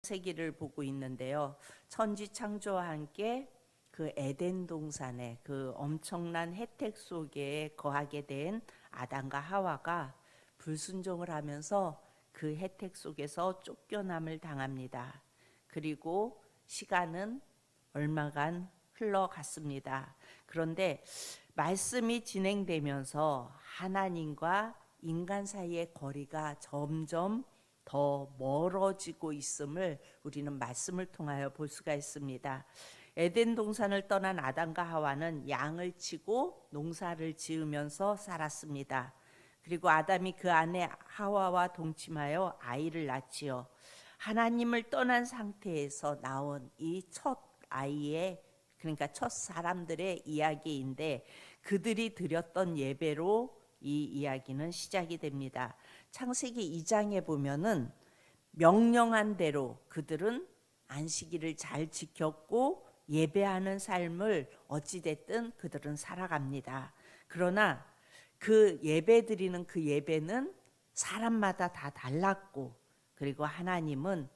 창세기를 보고 있는데요. 천지 창조와 함께 그 에덴 동산의 그 엄청난 혜택 속에 거하게 된 아담과 하와가 불순종을 하면서 그 혜택 속에서 쫓겨남을 당합니다. 그리고 시간은 얼마간 흘러갔습니다. 그런데 말씀이 진행되면서 하나님과 인간 사이의 거리가 점점 더 멀어지고 있음을 우리는 말씀을 통하여 볼 수가 있습니다. 에덴 동산을 떠난 아담과 하와는 양을 치고 농사를 지으면서 살았습니다. 그리고 아담이 그 안에 하와와 동침하여 아이를 낳지요. 하나님을 떠난 상태에서 나온 이 첫 아이의, 그러니까 첫 사람들의 이야기인데, 그들이 드렸던 예배로 이 이야기는 시작이 됩니다. 창세기 2장에 보면은 명령한 대로 그들은 안식일을 잘 지켰고 예배하는 삶을 어찌됐든 그들은 살아갑니다. 그러나 그 예배 드리는 그 예배는 사람마다 다 달랐고, 그리고 하나님은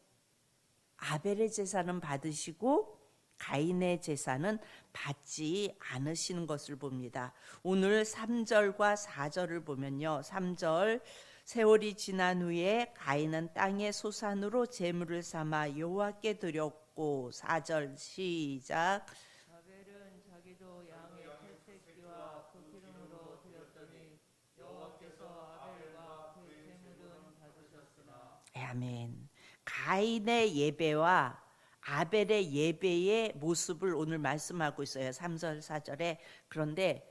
아벨의 제사는 받으시고 가인의 제사는 받지 않으시는 것을 봅니다. 오늘 3절과 4절을 보면요. 3절, 세월이 지난 후에 가인은 땅의 소산으로 제물을 삼아 여호와께 드렸고, 4절 시작. 아벨은 자기도 양의 첫 새끼와 그 기름으로 드렸더니 여호와께서 아벨과 그 제물은 받으셨으나. 아멘. 가인의 예배와 아벨의 예배의 모습을 오늘 말씀하고 있어요. 3절 4절에. 그런데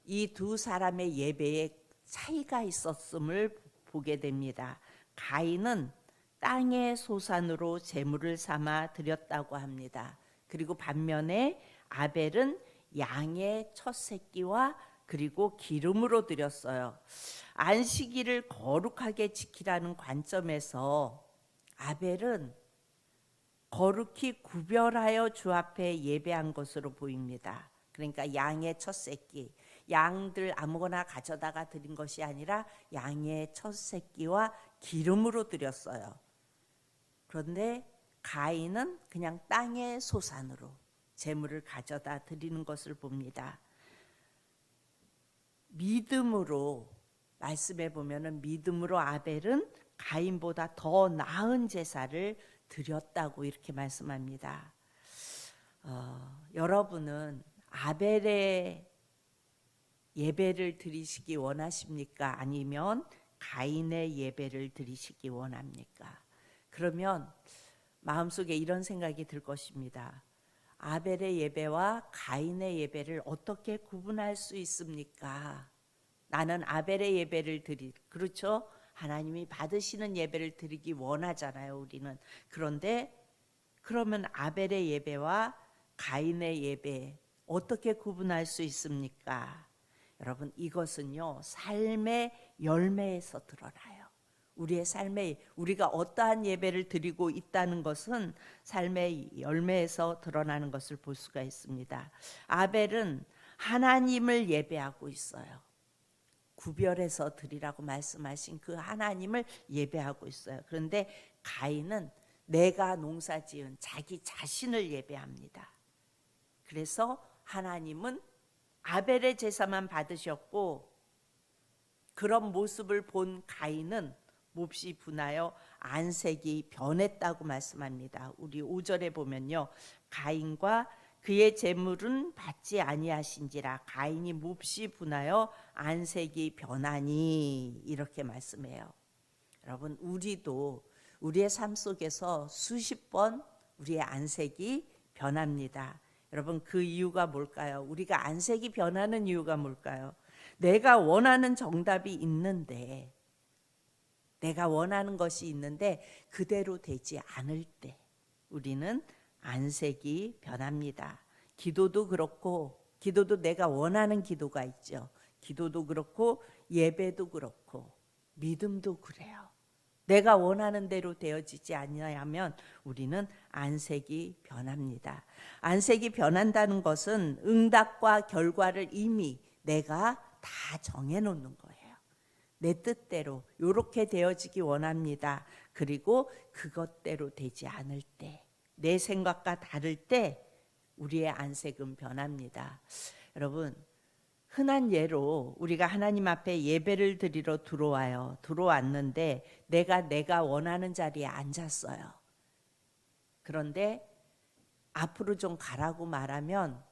이 두 사람의 예배에 차이가 있었음을 보게 됩니다. 가인은 땅의 소산으로 제물을 삼아 드렸다고 합니다. 그리고 반면에 아벨은 양의 첫 새끼와 그리고 기름으로 드렸어요. 안식일을 거룩하게 지키라는 관점에서 아벨은 거룩히 구별하여 주 앞에 예배한 것으로 보입니다. 그러니까 양의 첫 새끼, 양들 아무거나 가져다가 드린 것이 아니라 양의 첫 새끼와 기름으로 드렸어요. 그런데 가인은 그냥 땅의 소산으로 제물을 가져다 드리는 것을 봅니다. 믿음으로, 말씀해 보면은 믿음으로 아벨은 가인보다 더 나은 제사를 드렸다고 이렇게 말씀합니다. 여러분은 아벨의 예배를 드리시기 원하십니까? 아니면 가인의 예배를 드리시기 원합니까? 그러면 마음속에 이런 생각이 들 것입니다. 아벨의 예배와 가인의 예배를 어떻게 구분할 수 있습니까? 나는 아벨의 예배를 그렇죠? 하나님이 받으시는 예배를 드리기 원하잖아요, 우리는. 그런데 그러면 아벨의 예배와 가인의 예배 어떻게 구분할 수 있습니까? 여러분, 이것은요, 삶의 열매에서 드러나요. 우리의 삶에 우리가 어떠한 예배를 드리고 있다는 것은 삶의 열매에서 드러나는 것을 볼 수가 있습니다. 아벨은 하나님을 예배하고 있어요. 구별해서 드리라고 말씀하신 그 하나님을 예배하고 있어요. 그런데 가인은 내가 농사지은 자기 자신을 예배합니다. 그래서 하나님은 아벨의 제사만 받으셨고, 그런 모습을 본 가인은 몹시 분하여 안색이 변했다고 말씀합니다. 우리 5절에 보면요, 가인과 그의 재물은 받지 아니하신지라 가인이 몹시 분하여 안색이 변하니, 이렇게 말씀해요. 여러분, 우리도 우리의 삶 속에서 수십 번 우리의 안색이 변합니다. 여러분, 그 이유가 뭘까요? 우리가 안색이 변하는 이유가 뭘까요? 내가 원하는 정답이 있는데, 내가 원하는 것이 있는데 그대로 되지 않을 때 우리는 안색이 변합니다. 기도도 그렇고, 기도도 내가 원하는 기도가 있죠. 기도도 그렇고 예배도 그렇고 믿음도 그래요. 내가 원하는 대로 되어지지 않으면 우리는 안색이 변합니다. 안색이 변한다는 것은 응답과 결과를 이미 내가 다 정해놓는 거예요. 내 뜻대로 이렇게 되어지기 원합니다. 그리고 그것대로 되지 않을 때, 내 생각과 다를 때 우리의 안색은 변합니다. 여러분, 흔한 예로 우리가 하나님 앞에 예배를 드리러 들어왔는데 내가 원하는 자리에 앉았어요. 그런데 앞으로 좀 가라고 말하면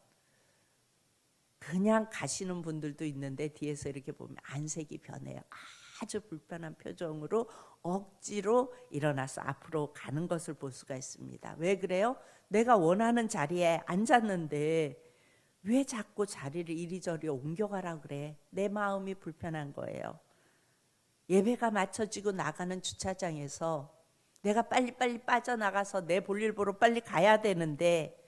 그냥 가시는 분들도 있는데 뒤에서 이렇게 보면 안색이 변해요. 아주 불편한 표정으로 억지로 일어나서 앞으로 가는 것을 볼 수가 있습니다. 왜 그래요? 내가 원하는 자리에 앉았는데 왜 자꾸 자리를 이리저리 옮겨가라 그래? 내 마음이 불편한 거예요. 예배가 마쳐지고 나가는 주차장에서 내가 빨리빨리 빠져나가서 내 볼일 보러 빨리 가야 되는데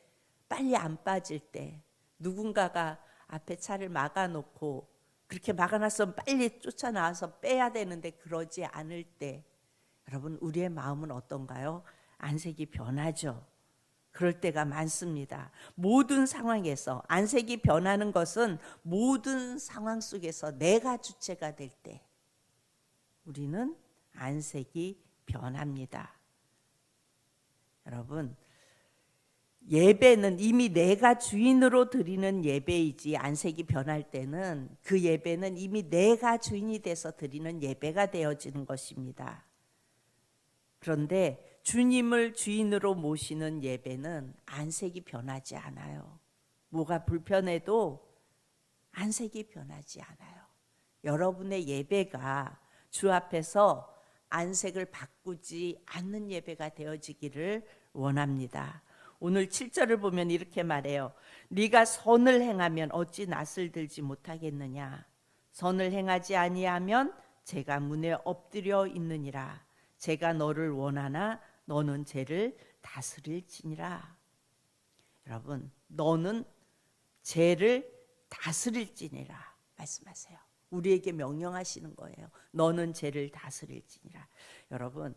빨리 안 빠질 때, 누군가가 앞에 차를 막아놓고 그렇게 막아놨으면 빨리 쫓아나와서 빼야 되는데 그러지 않을 때, 여러분, 우리의 마음은 어떤가요? 안색이 변하죠. 그럴 때가 많습니다. 모든 상황에서 안색이 변하는 것은 모든 상황 속에서 내가 주체가 될 때 우리는 안색이 변합니다. 여러분, 예배는 이미 내가 주인으로 드리는 예배이지, 안색이 변할 때는 그 예배는 이미 내가 주인이 돼서 드리는 예배가 되어지는 것입니다. 그런데 주님을 주인으로 모시는 예배는 안색이 변하지 않아요. 뭐가 불편해도 안색이 변하지 않아요. 여러분의 예배가 주 앞에서 안색을 바꾸지 않는 예배가 되어지기를 원합니다. 오늘 7절을 보면 이렇게 말해요. 네가 선을 행하면 어찌 낯을 들지 못하겠느냐. 선을 행하지 아니하면 제가 문에 엎드려 있느니라. 제가 너를 원하나 너는 죄를 다스릴지니라. 여러분, 너는 죄를 다스릴지니라 말씀하세요. 우리에게 명령하시는 거예요. 너는 죄를 다스릴지니라. 여러분,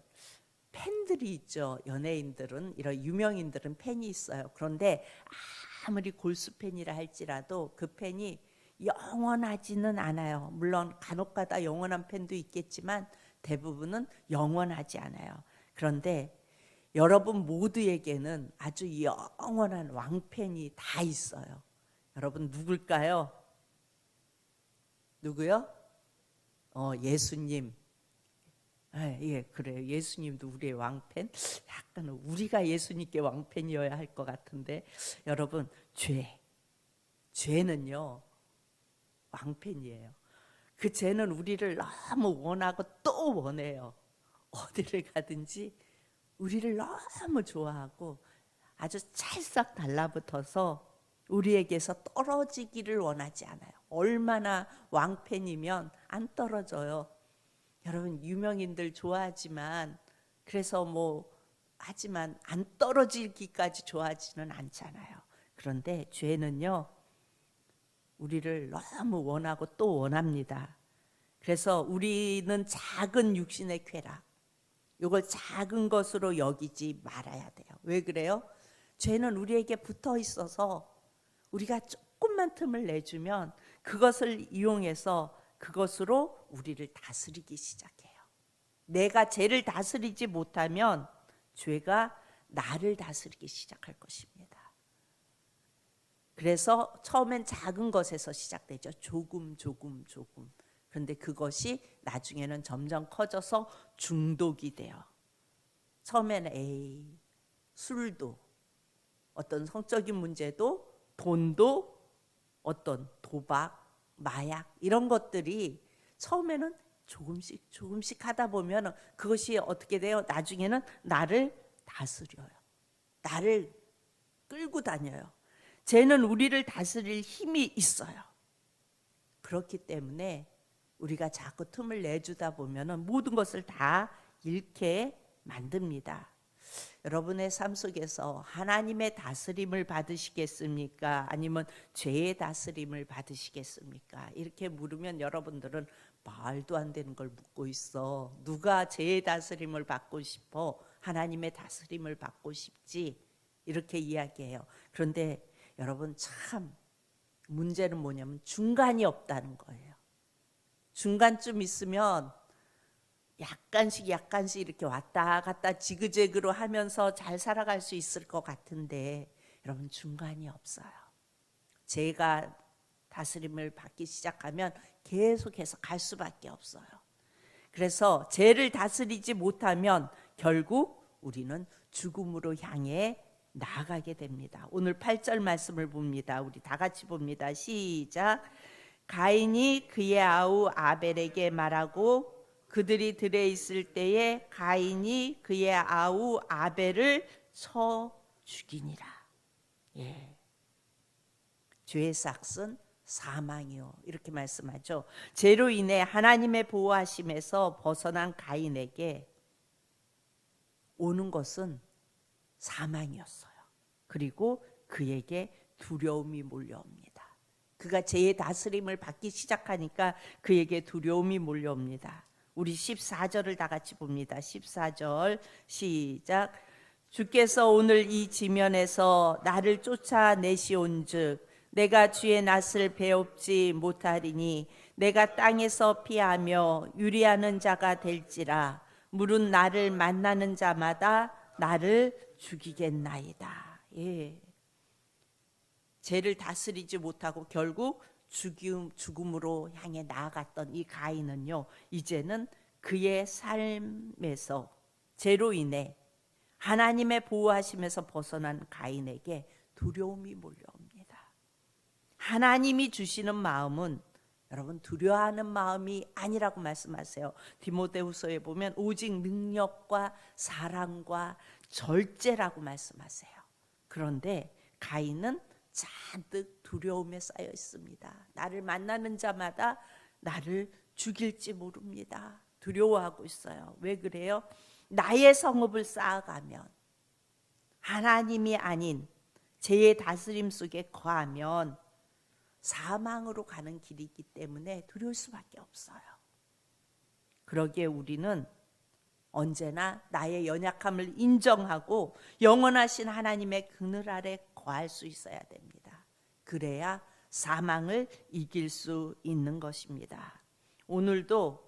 팬들이 있죠. 연예인들은, 이런 유명인들은 팬이 있어요. 그런데 아무리 골수 팬이라 할지라도 그 팬이 영원하지는 않아요. 물론 간혹가다 영원한 팬도 있겠지만 대부분은 영원하지 않아요. 그런데 여러분 모두에게는 아주 영원한 왕팬이 다 있어요. 여러분 누굴까요? 누구요? 예수님. 예, 그래요. 예수님도 우리의 왕팬. 약간 우리가 예수님께 왕팬이어야 할 것 같은데, 여러분, 죄는요 왕팬이에요. 그 죄는 우리를 너무 원하고 또 원해요. 어디를 가든지 우리를 너무 좋아하고 아주 찰싹 달라붙어서 우리에게서 떨어지기를 원하지 않아요. 얼마나 왕팬이면 안 떨어져요. 여러분, 유명인들 좋아하지만, 그래서 하지만 안 떨어지기까지 좋아하지는 않잖아요. 그런데 죄는요 우리를 너무 원하고 또 원합니다. 그래서 우리는 작은 육신의 쾌락, 이걸 작은 것으로 여기지 말아야 돼요. 왜 그래요? 죄는 우리에게 붙어 있어서 우리가 조금만 틈을 내주면 그것을 이용해서 그것으로 우리를 다스리기 시작해요. 내가 죄를 다스리지 못하면 죄가 나를 다스리기 시작할 것입니다. 그래서 처음엔 작은 것에서 시작되죠. 조금. 그런데 그것이 나중에는 점점 커져서 중독이 돼요. 처음에는 술도, 어떤 성적인 문제도, 돈도, 어떤 도박, 마약, 이런 것들이 처음에는 조금씩 하다 보면 그것이 어떻게 돼요? 나중에는 나를 다스려요. 나를 끌고 다녀요. 죄는 우리를 다스릴 힘이 있어요. 그렇기 때문에 우리가 자꾸 틈을 내주다 보면 모든 것을 다 잃게 만듭니다. 여러분의 삶 속에서 하나님의 다스림을 받으시겠습니까? 아니면 죄의 다스림을 받으시겠습니까? 이렇게 물으면 여러분들은 말도 안 되는 걸 묻고 있어. 누가 죄의 다스림을 받고 싶어? 하나님의 다스림을 받고 싶지? 이렇게 이야기해요. 그런데 여러분, 참 문제는 뭐냐면 중간이 없다는 거예요. 중간쯤 있으면 약간씩 이렇게 왔다 갔다 지그재그로 하면서 잘 살아갈 수 있을 것 같은데 여러분 중간이 없어요. 제가 다스림을 받기 시작하면 계속해서 갈 수밖에 없어요. 그래서 죄를 다스리지 못하면 결국 우리는 죽음으로 향해 나아가게 됩니다. 오늘 8절 말씀을 봅니다. 우리 다 같이 봅니다. 시작. 가인이 그의 아우 아벨에게 말하고 그들이 들에 있을 때에 가인이 그의 아우 아벨을 쳐 죽이니라. 예. 죄의 삭은 사망이요. 이렇게 말씀하죠. 죄로 인해 하나님의 보호하심에서 벗어난 가인에게 오는 것은 사망이었어요. 그리고 그에게 두려움이 몰려옵니다. 그가 죄의 다스림을 받기 시작하니까 그에게 두려움이 몰려옵니다. 우리 14절을 다 같이 봅니다. 14절 시작. 주께서 오늘 이 지면에서 나를 쫓아내시온즉 내가 주의 낯을 배웁지 못하리니 내가 땅에서 피하며 유리하는 자가 될지라 물은 나를 만나는 자마다 나를 죽이겠나이다. 예. 죄를 다스리지 못하고 결국 죽음으로 향해 나아갔던 이 가인은요, 이제는 그의 삶에서 죄로 인해 하나님의 보호하심에서 벗어난 가인에게 두려움이 몰려옵니다. 하나님이 주시는 마음은 여러분 두려워하는 마음이 아니라고 말씀하세요. 디모데후서에 보면 오직 능력과 사랑과 절제라고 말씀하세요. 그런데 가인은 잔뜩 두려움에 쌓여 있습니다. 나를 만나는 자마다 나를 죽일지 모릅니다. 두려워하고 있어요. 왜 그래요? 나의 성읍을 쌓아가면 하나님이 아닌 죄의 다스림 속에 거하면 사망으로 가는 길이기 때문에 두려울 수밖에 없어요. 그러기에 우리는 언제나 나의 연약함을 인정하고 영원하신 하나님의 그늘 아래 거할 수 있어야 됩니다. 그래야 사망을 이길 수 있는 것입니다. 오늘도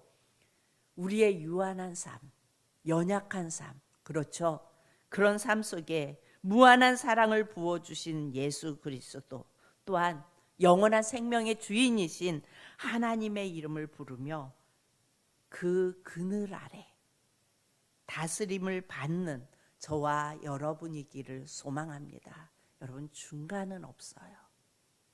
우리의 유한한 삶, 연약한 삶, 그렇죠? 그런 삶 속에 무한한 사랑을 부어주신 예수 그리스도 또한 영원한 생명의 주인이신 하나님의 이름을 부르며 그 그늘 아래 다스림을 받는 저와 여러분이기를 소망합니다. 여러분 중간은 없어요.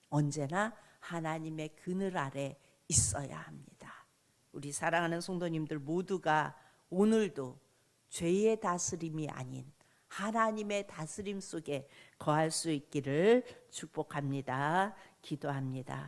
언제나 하나님의 그늘 아래 있어야 합니다. 우리 사랑하는 성도님들 모두가 오늘도 죄의 다스림이 아닌 하나님의 다스림 속에 거할 수 있기를 축복합니다. 기도합니다.